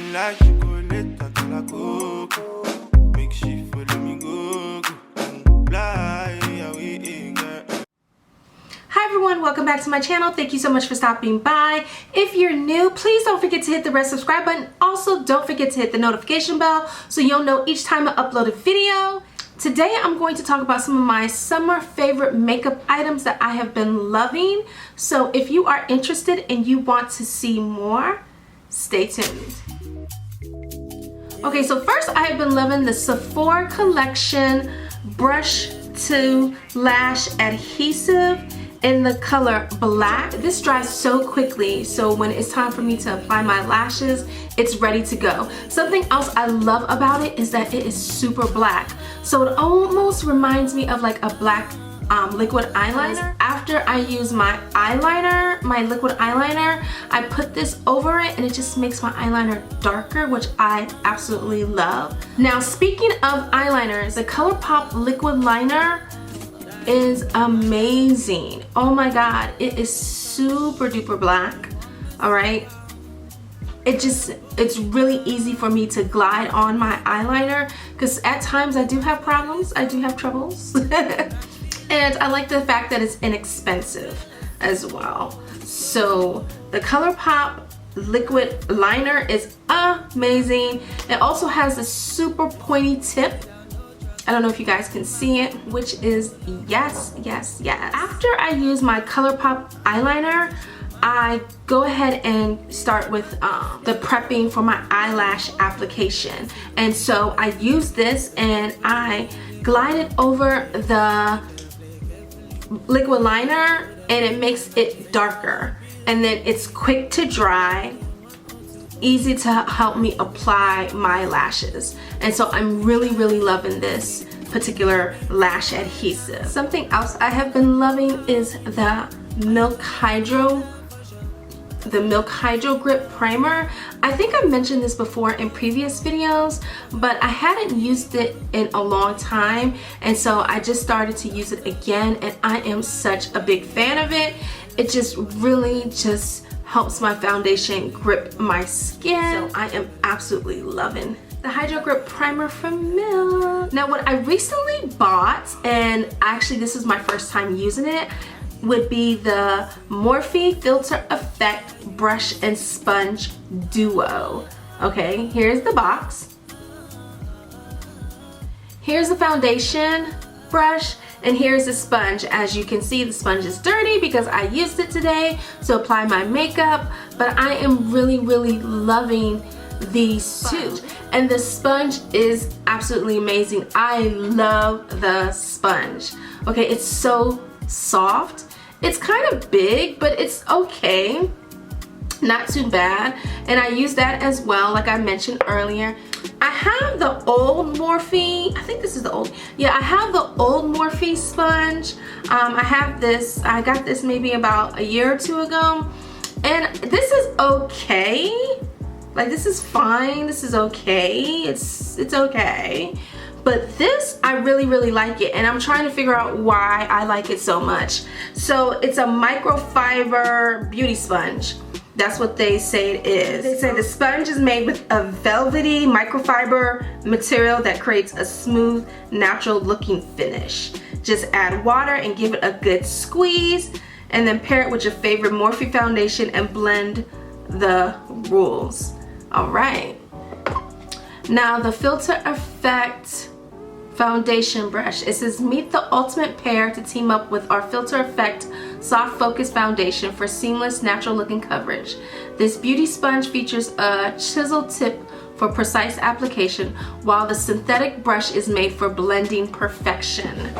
Hi everyone, welcome back to my channel. Thank you so much for stopping by. If you're new, please don't forget to hit the red subscribe button. Also, don't forget to hit the notification bell so you'll know each time I upload a video. Today I'm going to talk about some of my summer favorite makeup items that I have been loving. So if you are interested and you want to see more, stay tuned. Okay, so first I have been loving the Sephora collection brush to lash adhesive in the color black. This dries so quickly, so when it's time for me to apply my lashes, it's ready to go. Something else I love about it is that it is super black, so it almost reminds me of like a black liquid eyeliner. After I use my eyeliner, my liquid eyeliner, I put this over it and it just makes my eyeliner darker, which I absolutely love. Now, speaking of eyeliners, the Colourpop liquid liner is amazing. Oh my god, it is super duper black. All right, it's really easy for me to glide on my eyeliner because at times I do have problems, I do have troubles. And I like the fact that it's inexpensive as well. So the Colourpop liquid liner is amazing. It also has a super pointy tip. I don't know if you guys can see it, which is yes, yes, yes. After I use my Colourpop eyeliner, I go ahead and start with the prepping for my eyelash application. And so I use this and I glide it over the liquid liner and it makes it darker. And then it's quick to dry, easy to help me apply my lashes. And so I'm really loving this particular lash adhesive. Something else I have been loving is the Milk Hydro Grip Primer. I think I mentioned this before in previous videos, but I hadn't used it in a long time, and so I just started to use it again, and I am such a big fan of it. It just really just helps my foundation grip my skin. So I am absolutely loving the Hydro Grip Primer from Milk. Now, what I recently bought, and actually this is my first time using it, would be the Morphe Filter Effect Brush and Sponge Duo. Okay, here's the box. Here's the foundation brush, and here's the sponge. As you can see, the sponge is dirty because I used it today to apply my makeup, but I am really loving these two. And the sponge is absolutely amazing. I love the sponge. Okay, it's so soft. It's kind of big, but it's okay, not too bad. And I use that as well, like I mentioned earlier. I have the old Morphe, I think this is the old, yeah, I have the old Morphe sponge. I have this, I got this maybe about a year or two ago, and this is okay. Like, this is fine, this is okay, it's okay. But this, I really like it, and I'm trying to figure out why I like it so much. So it's a microfiber beauty sponge. That's what they say it is. They say the sponge is made with a velvety microfiber material that creates a smooth, natural looking finish. Just add water and give it a good squeeze, and then pair it with your favorite Morphe foundation and blend the rules. All right. Now the Filter Effect foundation brush. It says, meet the ultimate pair to team up with our Filter Effect soft focus foundation for seamless natural looking coverage. This beauty sponge features a chisel tip for precise application, while the synthetic brush is made for blending perfection.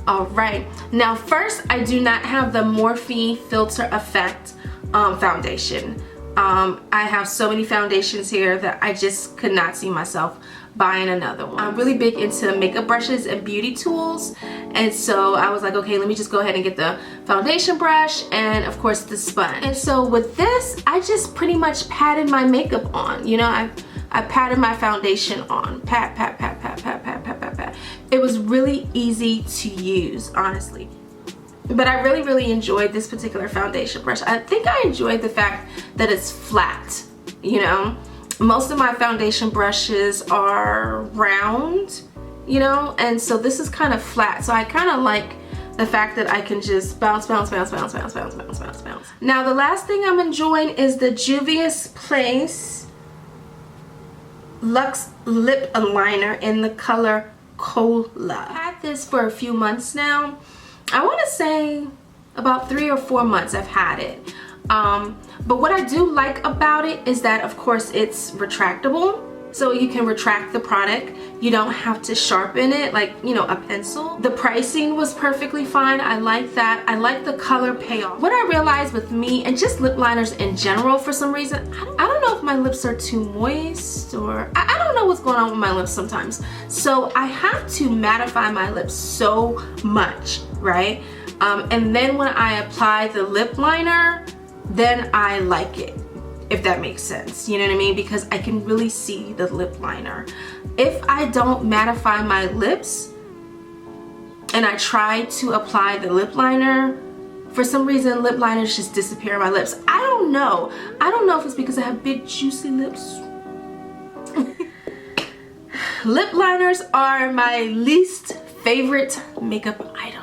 All right, now first, I do not have the Morphe Filter Effect foundation. I have so many foundations here that I just could not see myself buying another one. I'm really big into makeup brushes and beauty tools, and so I was like, okay, let me just go ahead and get the foundation brush and of course the sponge. And so with this, I just pretty much patted my makeup on. You know, I patted my foundation on. Pat. It was really easy to use, honestly. But I really enjoyed this particular foundation brush. I think I enjoyed the fact that it's flat, you know. most of my foundation brushes are round, you know, and so this is kind of flat. So I kind of like the fact that I can just bounce, bounce, bounce, bounce, bounce, bounce, bounce, bounce, bounce. Now the last thing I'm enjoying is the Juvia's Place Luxe Lip Aligner in the color Cola. I've had this for a few months now. I want to say about 3 or 4 months I've had it. But what I do like about it is that, of course, it's retractable. So you can retract the product. You don't have to sharpen it like, you know, a pencil. The pricing was perfectly fine. I like that. I like the color payoff. What I realized with me and just lip liners in general, for some reason, I don't know if my lips are too moist or I don't know what's going on with my lips sometimes. So I have to mattify my lips so much, right? And then when I apply the lip liner, then I like it, if that makes sense, you know what I mean? Because I can really see the lip liner. If I don't mattify my lips and I try to apply the lip liner, for some reason lip liners just disappear on my lips. I don't know. I don't know if it's because I have big juicy lips. Lip liners are my least favorite makeup item.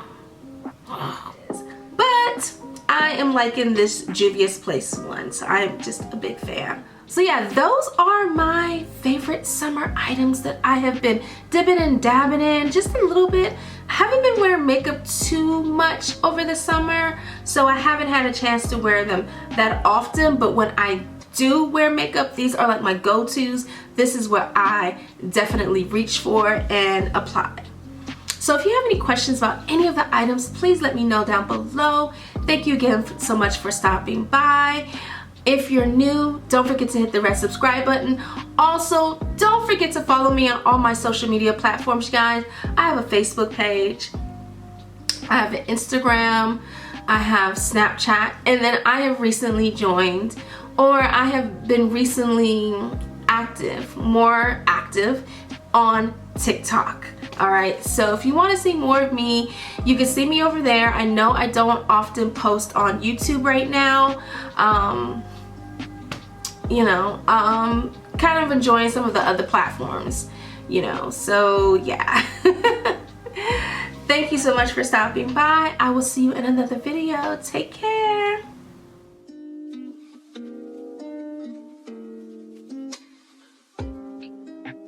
But I am liking this Juvia's Place one, so I'm just a big fan. So yeah, those are my favorite summer items that I have been dipping and dabbing in just a little bit. I haven't been wearing makeup too much over the summer, so I haven't had a chance to wear them that often, but when I do wear makeup, these are like my go-tos. This is what I definitely reach for and apply. So if you have any questions about any of the items, please let me know down below. Thank you again so much for stopping by. If you're new, don't forget to hit the red subscribe button. Also, don't forget to follow me on all my social media platforms, guys. I have a Facebook page, I have an Instagram, I have Snapchat, and then I have recently joined, or I have been recently more active on TikTok. Alright, so if you want to see more of me, you can see me over there. I know I don't often post on YouTube right now. You know, kind of enjoying some of the other platforms, you know, so yeah. Thank you so much for stopping by. I will see you in another video. Take care.